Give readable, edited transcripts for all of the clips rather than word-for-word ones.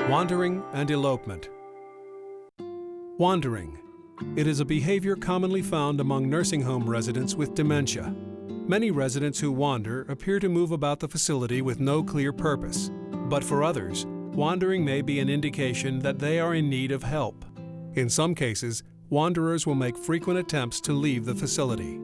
Wandering and elopement. Wandering. It is a behavior commonly found among nursing home residents with dementia. Many residents who wander appear to move about the facility with no clear purpose. But for others, wandering may be an indication that they are in need of help. In some cases, wanderers will make frequent attempts to leave the facility.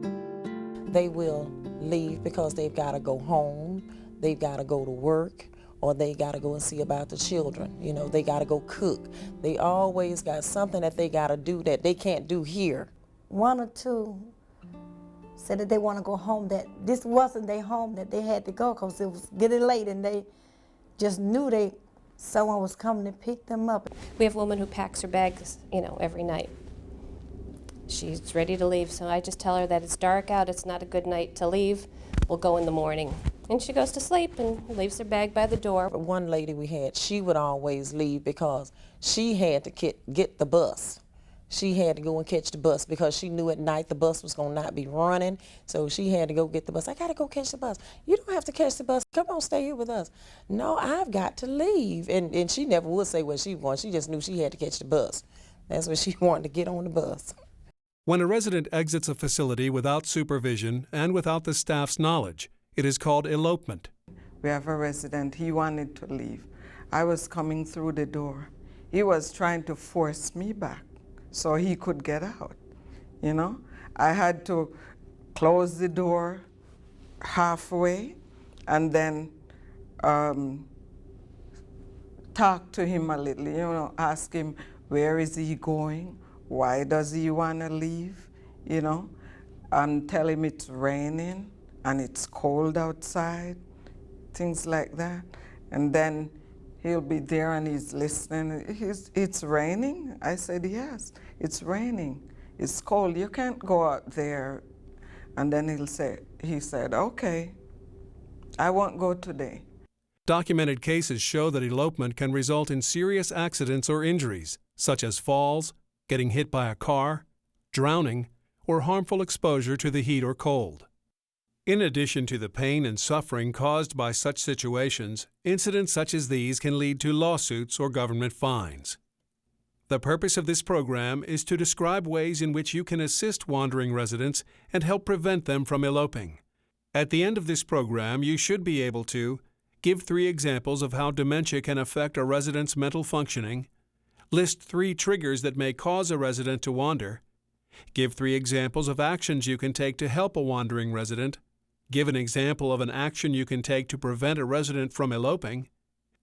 They will leave because they've got to go home, they've got to go to work, or they got to go and see about the children. You know, they got to go cook. They always got something that they got to do that they can't do here. One or two said that they want to go home, that this wasn't their home, that they had to go because it was getting late and they just knew someone was coming to pick them up. We have a woman who packs her bags, every night. She's ready to leave, so I just tell her that it's dark out, it's not a good night to leave. We'll go in the morning. And she goes to sleep and leaves her bag by the door. One lady we had, she would always leave because she had to get the bus. She had to go and catch the bus because she knew at night the bus was going to not be running, so she had to go get the bus. I got to go catch the bus. You don't have to catch the bus. Come on, stay here with us. No, I've got to leave. And she never would say what she wanted. She just knew she had to catch the bus. That's what she wanted, to get on the bus. When a resident exits a facility without supervision and without the staff's knowledge, it is called elopement. We have a resident, he wanted to leave. I was coming through the door. He was trying to force me back so he could get out, I had to close the door halfway and then talk to him a little, ask him where is he going, why does he want to leave, and tell him it's raining and it's cold outside, things like that. And then he'll be there and he's listening. It's raining? I said, yes, it's raining. It's cold, you can't go out there. And then he said, okay, I won't go today. Documented cases show that elopement can result in serious accidents or injuries, such as falls, getting hit by a car, drowning, or harmful exposure to the heat or cold. In addition to the pain and suffering caused by such situations, incidents such as these can lead to lawsuits or government fines. The purpose of this program is to describe ways in which you can assist wandering residents and help prevent them from eloping. At the end of this program, you should be able to give 3 examples of how dementia can affect a resident's mental functioning, list 3 triggers that may cause a resident to wander, give 3 examples of actions you can take to help a wandering resident, give an example of an action you can take to prevent a resident from eloping,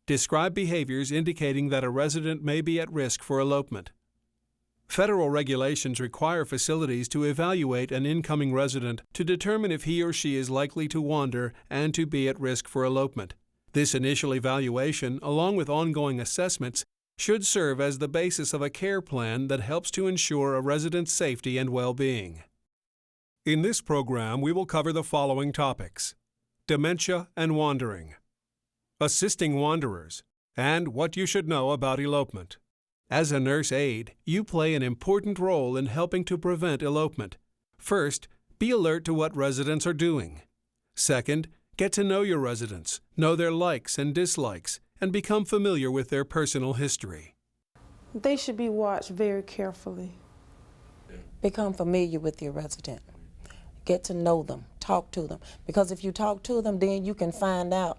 describe behaviors indicating that a resident may be at risk for elopement. Federal regulations require facilities to evaluate an incoming resident to determine if he or she is likely to wander and to be at risk for elopement. This initial evaluation, along with ongoing assessments, should serve as the basis of a care plan that helps to ensure a resident's safety and well-being. In this program, we will cover the following topics: dementia and wandering, assisting wanderers, and what you should know about elopement. As a nurse aide, you play an important role in helping to prevent elopement. First, be alert to what residents are doing. Second, get to know your residents, know their likes and dislikes, and become familiar with their personal history. They should be watched very carefully. Become familiar with your resident. Get to know them, talk to them. Because if you talk to them, then you can find out,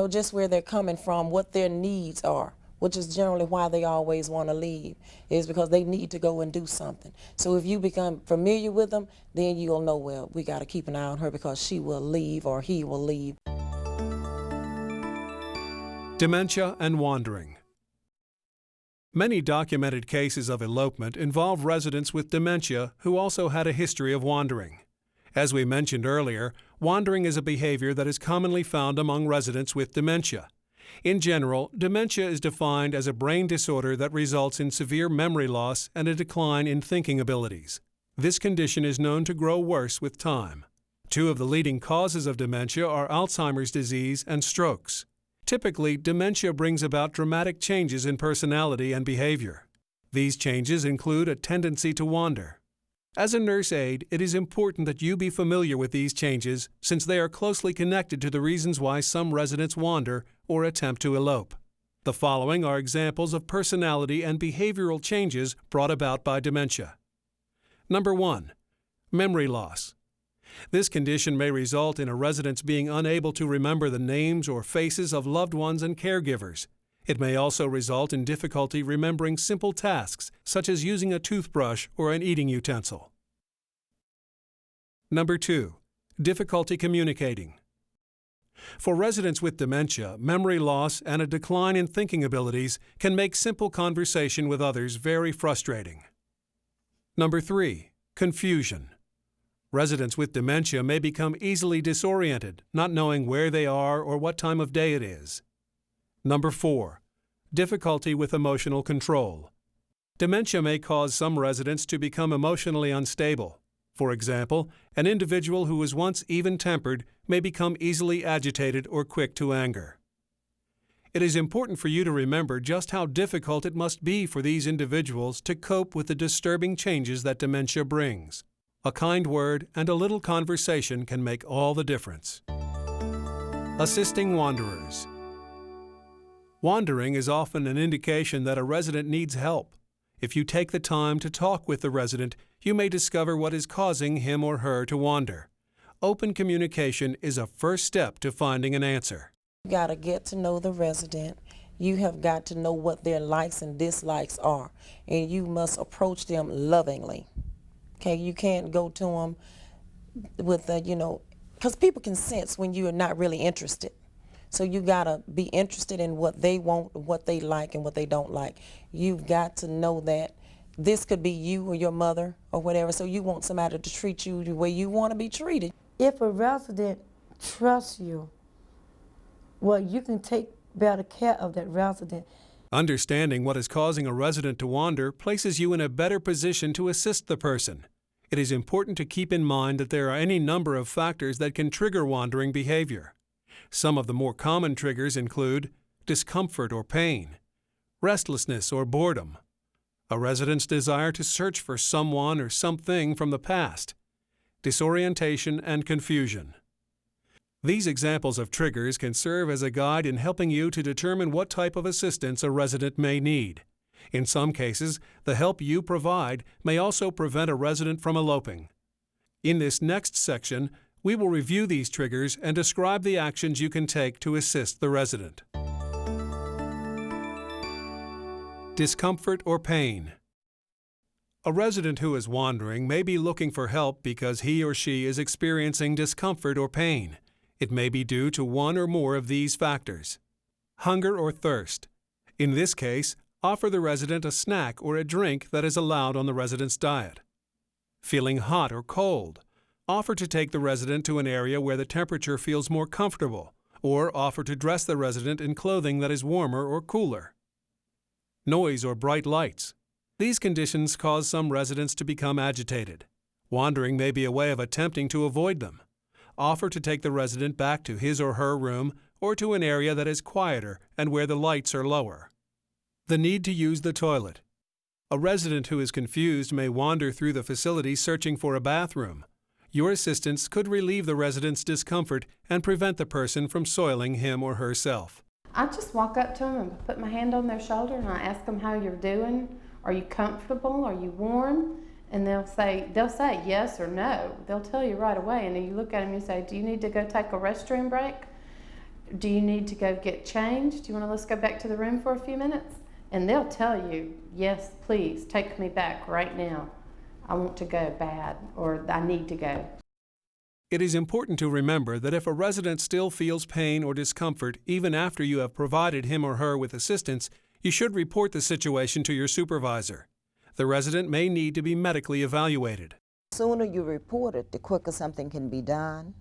just where they're coming from, what their needs are, which is generally why they always want to leave, is because they need to go and do something. So if you become familiar with them, then you'll know, well, we got to keep an eye on her because she will leave or he will leave. Dementia and wandering. Many documented cases of elopement involve residents with dementia who also had a history of wandering. As we mentioned earlier, wandering is a behavior that is commonly found among residents with dementia. In general, dementia is defined as a brain disorder that results in severe memory loss and a decline in thinking abilities. This condition is known to grow worse with time. 2 of the leading causes of dementia are Alzheimer's disease and strokes. Typically, dementia brings about dramatic changes in personality and behavior. These changes include a tendency to wander. As a nurse aide, it is important that you be familiar with these changes since they are closely connected to the reasons why some residents wander or attempt to elope. The following are examples of personality and behavioral changes brought about by dementia. Number 1. Memory loss. This condition may result in a resident being unable to remember the names or faces of loved ones and caregivers. It may also result in difficulty remembering simple tasks, such as using a toothbrush or an eating utensil. Number 2. Difficulty communicating. For residents with dementia, memory loss and a decline in thinking abilities can make simple conversation with others very frustrating. Number 3. Confusion. Residents with dementia may become easily disoriented, not knowing where they are or what time of day it is. Number 4. Difficulty with emotional control. Dementia may cause some residents to become emotionally unstable. For example, an individual who was once even-tempered may become easily agitated or quick to anger. It is important for you to remember just how difficult it must be for these individuals to cope with the disturbing changes that dementia brings. A kind word and a little conversation can make all the difference. Assisting wanderers. Wandering is often an indication that a resident needs help. If you take the time to talk with the resident, you may discover what is causing him or her to wander. Open communication is a first step to finding an answer. You got to get to know the resident. You have got to know what their likes and dislikes are, and you must approach them lovingly. Okay, you can't go to them with because people can sense when you are not really interested. So you gotta be interested in what they want, what they like, and what they don't like. You've got to know that this could be you or your mother or whatever, so you want somebody to treat you the way you want to be treated. If a resident trusts you, well, you can take better care of that resident. Understanding what is causing a resident to wander places you in a better position to assist the person. It is important to keep in mind that there are any number of factors that can trigger wandering behavior. Some of the more common triggers include discomfort or pain, restlessness or boredom, a resident's desire to search for someone or something from the past, disorientation and confusion. These examples of triggers can serve as a guide in helping you to determine what type of assistance a resident may need. In some cases, the help you provide may also prevent a resident from eloping. In this next section, we will review these triggers and describe the actions you can take to assist the resident. Discomfort or pain. A resident who is wandering may be looking for help because he or she is experiencing discomfort or pain. It may be due to one or more of these factors. Hunger or thirst. In this case, offer the resident a snack or a drink that is allowed on the resident's diet. Feeling hot or cold. Offer to take the resident to an area where the temperature feels more comfortable, or offer to dress the resident in clothing that is warmer or cooler. Noise or bright lights. These conditions cause some residents to become agitated. Wandering may be a way of attempting to avoid them. Offer to take the resident back to his or her room or to an area that is quieter and where the lights are lower. The need to use the toilet. A resident who is confused may wander through the facility searching for a bathroom. Your assistance could relieve the resident's discomfort and prevent the person from soiling him or herself. I just walk up to them and put my hand on their shoulder and I ask them how you're doing. Are you comfortable? Are you warm? And they'll say yes or no. They'll tell you right away. And then you look at them and you say, do you need to go take a restroom break? Do you need to go get changed? Do you want to let's go back to the room for a few minutes? And they'll tell you, yes, please, take me back right now. I want to go bad, or I need to go. It is important to remember that if a resident still feels pain or discomfort even after you have provided him or her with assistance, you should report the situation to your supervisor. The resident may need to be medically evaluated. The sooner you report it, the quicker something can be done.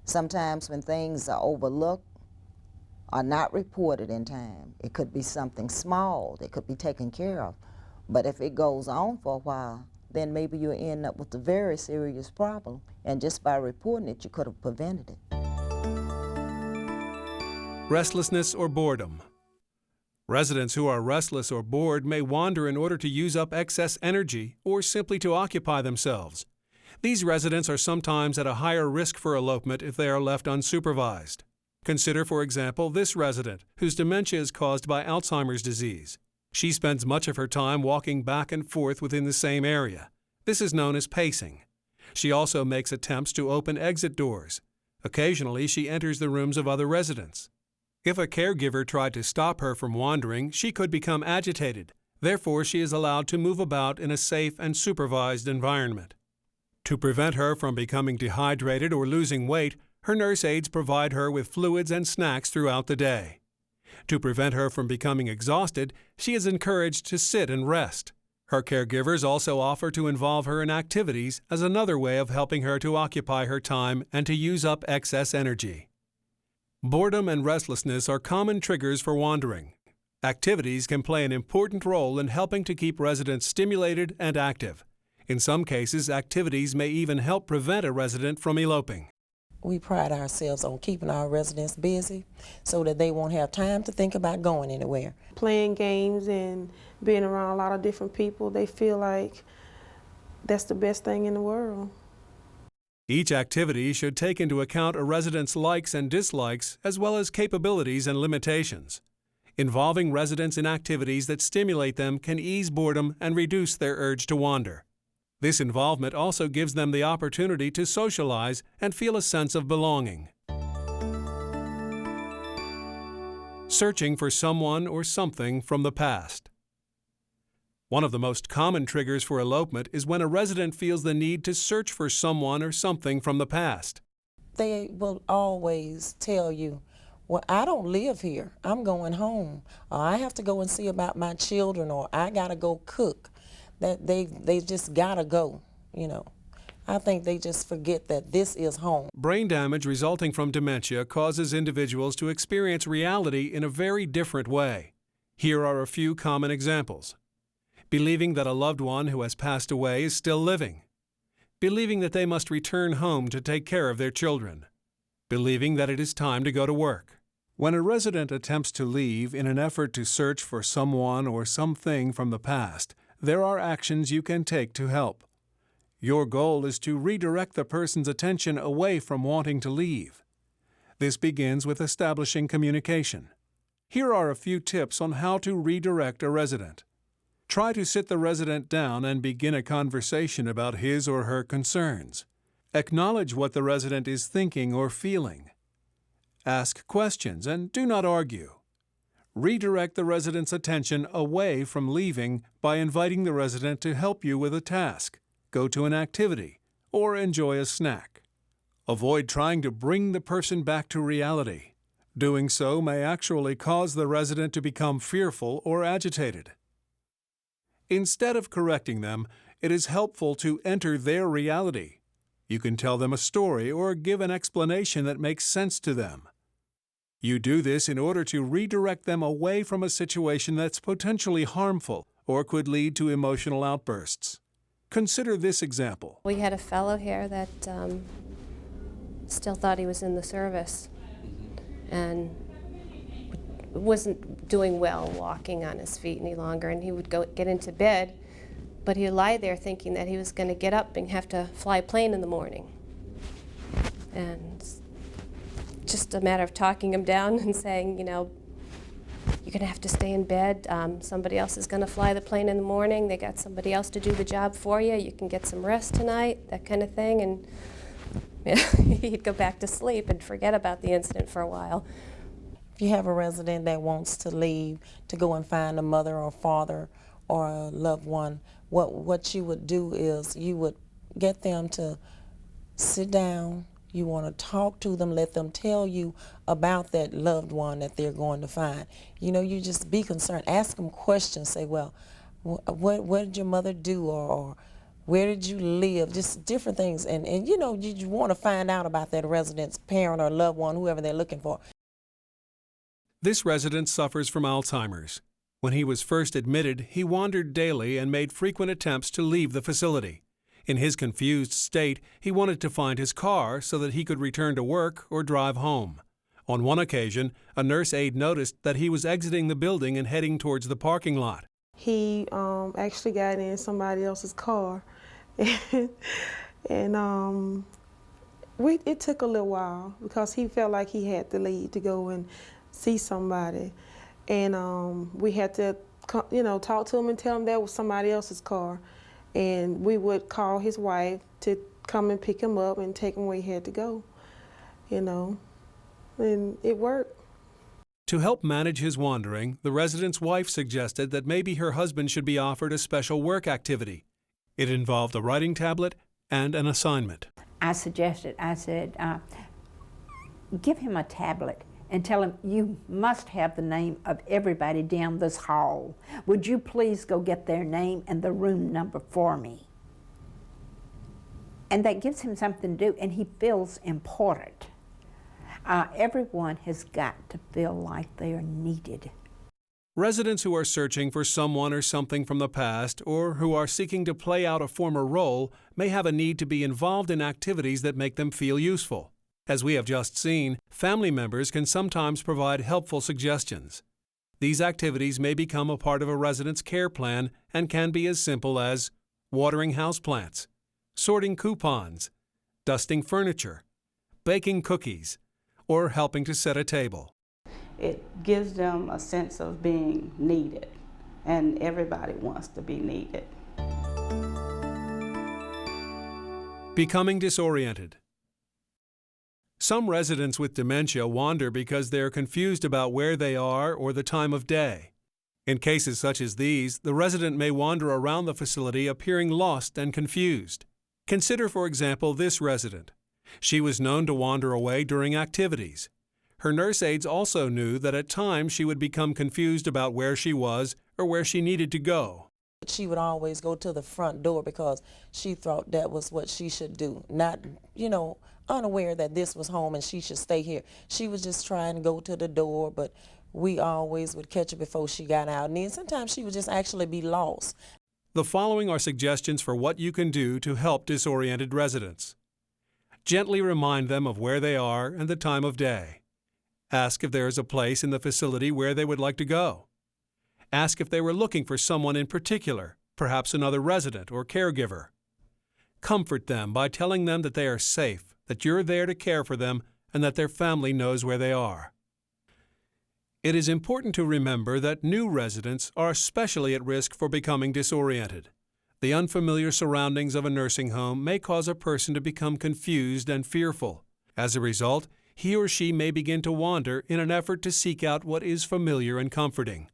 Sometimes when things are overlooked or not reported in time, it could be something small that could be taken care of. But if it goes on for a while, then maybe you'll end up with a very serious problem. And just by reporting it, you could have prevented it. Restlessness or boredom. Residents who are restless or bored may wander in order to use up excess energy or simply to occupy themselves. These residents are sometimes at a higher risk for elopement if they are left unsupervised. Consider, for example, this resident whose dementia is caused by Alzheimer's disease. She spends much of her time walking back and forth within the same area. This is known as pacing. She also makes attempts to open exit doors. Occasionally, she enters the rooms of other residents. If a caregiver tried to stop her from wandering, she could become agitated. Therefore, she is allowed to move about in a safe and supervised environment. To prevent her from becoming dehydrated or losing weight, her nurse aides provide her with fluids and snacks throughout the day. To prevent her from becoming exhausted, she is encouraged to sit and rest. Her caregivers also offer to involve her in activities as another way of helping her to occupy her time and to use up excess energy. Boredom and restlessness are common triggers for wandering. Activities can play an important role in helping to keep residents stimulated and active. In some cases, activities may even help prevent a resident from eloping. We pride ourselves on keeping our residents busy so that they won't have time to think about going anywhere. Playing games and being around a lot of different people, they feel like that's the best thing in the world. Each activity should take into account a resident's likes and dislikes as well as capabilities and limitations. Involving residents in activities that stimulate them can ease boredom and reduce their urge to wander. This involvement also gives them the opportunity to socialize and feel a sense of belonging. Searching for someone or something from the past. One of the most common triggers for elopement is when a resident feels the need to search for someone or something from the past. They will always tell you, well, I don't live here. I'm going home. Or I have to go and see about my children, or I got to go cook. That they just got to go, you know. I think they just forget that this is home. Brain damage resulting from dementia causes individuals to experience reality in a very different way. Here are a few common examples. Believing that a loved one who has passed away is still living. Believing that they must return home to take care of their children. Believing that it is time to go to work. When a resident attempts to leave in an effort to search for someone or something from the past, there are actions you can take to help. Your goal is to redirect the person's attention away from wanting to leave. This begins with establishing communication. Here are a few tips on how to redirect a resident. Try to sit the resident down and begin a conversation about his or her concerns. Acknowledge what the resident is thinking or feeling. Ask questions and do not argue. Redirect the resident's attention away from leaving by inviting the resident to help you with a task, go to an activity, or enjoy a snack. Avoid trying to bring the person back to reality. Doing so may actually cause the resident to become fearful or agitated. Instead of correcting them, it is helpful to enter their reality. You can tell them a story or give an explanation that makes sense to them. You do this in order to redirect them away from a situation that's potentially harmful or could lead to emotional outbursts. Consider this example. We had a fellow here that still thought he was in the service and wasn't doing well walking on his feet any longer, and he would go get into bed, but he'd lie there thinking that he was going to get up and have to fly a plane in the morning. And just a matter of talking him down and saying, you know, you're going to have to stay in bed. Somebody else is going to fly the plane in the morning. They got somebody else to do the job for you. You can get some rest tonight, that kind of thing. And you know, he'd go back to sleep and forget about the incident for a while. If you have a resident that wants to leave to go and find a mother or father or a loved one, what you would do is you would get them to sit down. You want to talk to them, let them tell you about that loved one that they're going to find. You know, you just be concerned. Ask them questions. Say, well, what did your mother do, or where did you live? Just different things. And you know, you want to find out about that resident's parent or loved one, whoever they're looking for. This resident suffers from Alzheimer's. When he was first admitted, he wandered daily and made frequent attempts to leave the facility. In his confused state, he wanted to find his car so that he could return to work or drive home. On one occasion, a nurse aide noticed that he was exiting the building and heading towards the parking lot. He actually got in somebody else's car, and It took a little while because he felt like he had to leave to go and see somebody. And we had to, talk to him and tell him that was somebody else's car. And we would call his wife to come and pick him up and take him where he had to go, and it worked. To help manage his wandering, the resident's wife suggested that maybe her husband should be offered a special work activity. It involved a writing tablet and an assignment. I suggested, I said, give him a tablet and tell him you must have the name of everybody down this hall. Would you please go get their name and the room number for me? And that gives him something to do, and he feels important. Everyone has got to feel like they are needed. Residents who are searching for someone or something from the past or who are seeking to play out a former role may have a need to be involved in activities that make them feel useful. As we have just seen, family members can sometimes provide helpful suggestions. These activities may become a part of a resident's care plan and can be as simple as watering houseplants, sorting coupons, dusting furniture, baking cookies, or helping to set a table. It gives them a sense of being needed, and everybody wants to be needed. Becoming disoriented. Some residents with dementia wander because they are confused about where they are or the time of day. In cases such as these, the resident may wander around the facility appearing lost and confused. Consider, for example, this resident. She was known to wander away during activities. Her nurse aides also knew that at times she would become confused about where she was or where she needed to go. She would always go to the front door because she thought that was what she should do, not, unaware that this was home and she should stay here. She was just trying to go to the door, but we always would catch her before she got out. And then sometimes she would just actually be lost. The following are suggestions for what you can do to help disoriented residents. Gently remind them of where they are and the time of day. Ask if there is a place in the facility where they would like to go. Ask if they were looking for someone in particular, perhaps another resident or caregiver. Comfort them by telling them that they are safe, that you're there to care for them, and that their family knows where they are. It is important to remember that new residents are especially at risk for becoming disoriented. The unfamiliar surroundings of a nursing home may cause a person to become confused and fearful. As a result, he or she may begin to wander in an effort to seek out what is familiar and comforting.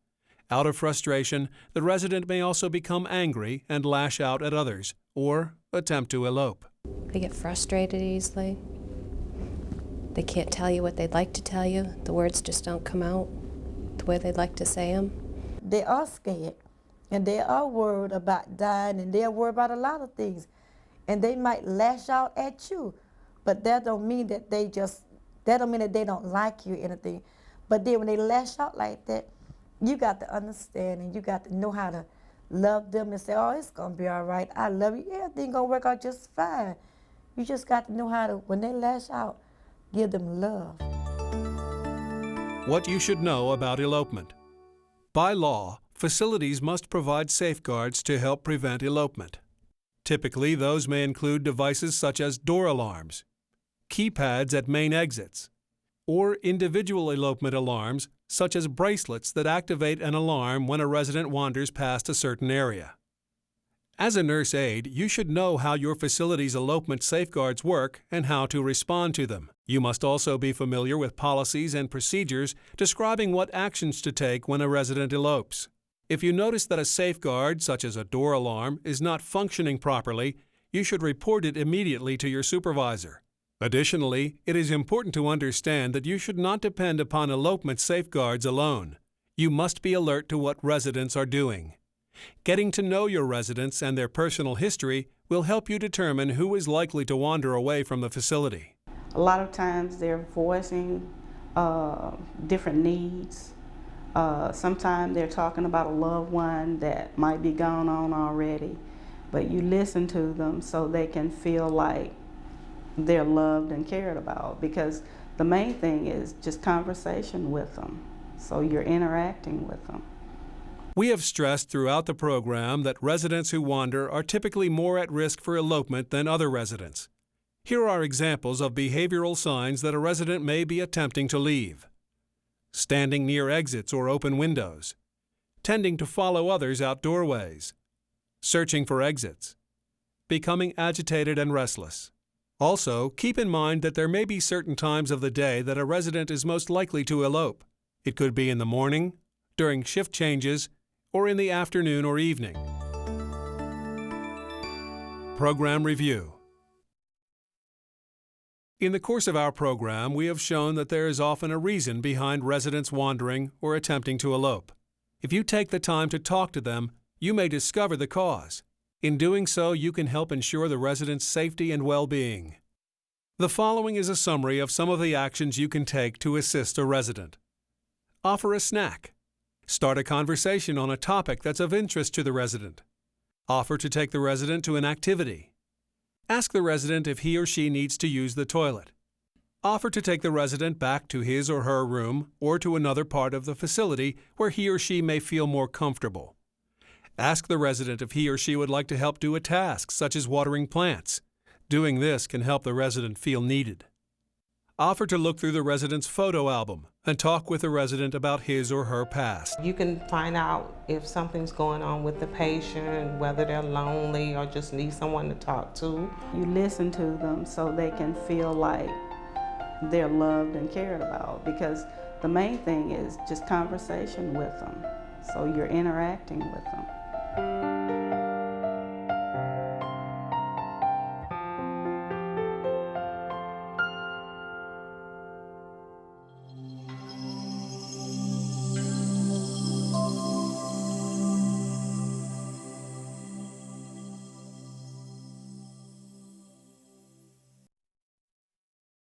Out of frustration, the resident may also become angry and lash out at others, or attempt to elope. They get frustrated easily. They can't tell you what they'd like to tell you. The words just don't come out the way they'd like to say them. They are scared, and they are worried about dying, and they are worried about a lot of things. And they might lash out at you, but that don't mean that they don't like you or anything. But then when they lash out like that, you got to understand and you got to know how to love them and say, oh, it's going to be all right. I love you. Everything going to work out just fine. You just got to know how to, when they lash out, give them love. What you should know about elopement. By law, facilities must provide safeguards to help prevent elopement. Typically, those may include devices such as door alarms, keypads at main exits, or individual elopement alarms such as bracelets that activate an alarm when a resident wanders past a certain area. As a nurse aide, you should know how your facility's elopement safeguards work and how to respond to them. You must also be familiar with policies and procedures describing what actions to take when a resident elopes. If you notice that a safeguard, such as a door alarm, is not functioning properly, you should report it immediately to your supervisor. Additionally, it is important to understand that you should not depend upon elopement safeguards alone. You must be alert to what residents are doing. Getting to know your residents and their personal history will help you determine who is likely to wander away from the facility. A lot of times they're voicing different needs. Sometimes they're talking about a loved one that might be gone on already, but you listen to them so they can feel like they're loved and cared about, because the main thing is just conversation with them, so you're interacting with them. We have stressed throughout the program that residents who wander are typically more at risk for elopement than other residents. Here are examples of behavioral signs that a resident may be attempting to leave: standing near exits or open windows, tending to follow others out doorways, searching for exits, becoming agitated and restless. Also, keep in mind that there may be certain times of the day that a resident is most likely to elope. It could be in the morning, during shift changes, or in the afternoon or evening. Program Review. In the course of our program, we have shown that there is often a reason behind residents wandering or attempting to elope. If you take the time to talk to them, you may discover the cause. In doing so, you can help ensure the resident's safety and well-being. The following is a summary of some of the actions you can take to assist a resident. Offer a snack. Start a conversation on a topic that's of interest to the resident. Offer to take the resident to an activity. Ask the resident if he or she needs to use the toilet. Offer to take the resident back to his or her room or to another part of the facility where he or she may feel more comfortable. Ask the resident if he or she would like to help do a task, such as watering plants. Doing this can help the resident feel needed. Offer to look through the resident's photo album and talk with the resident about his or her past. You can find out if something's going on with the patient, whether they're lonely or just need someone to talk to. You listen to them so they can feel like they're loved and cared about, because the main thing is just conversation with them, so you're interacting with them.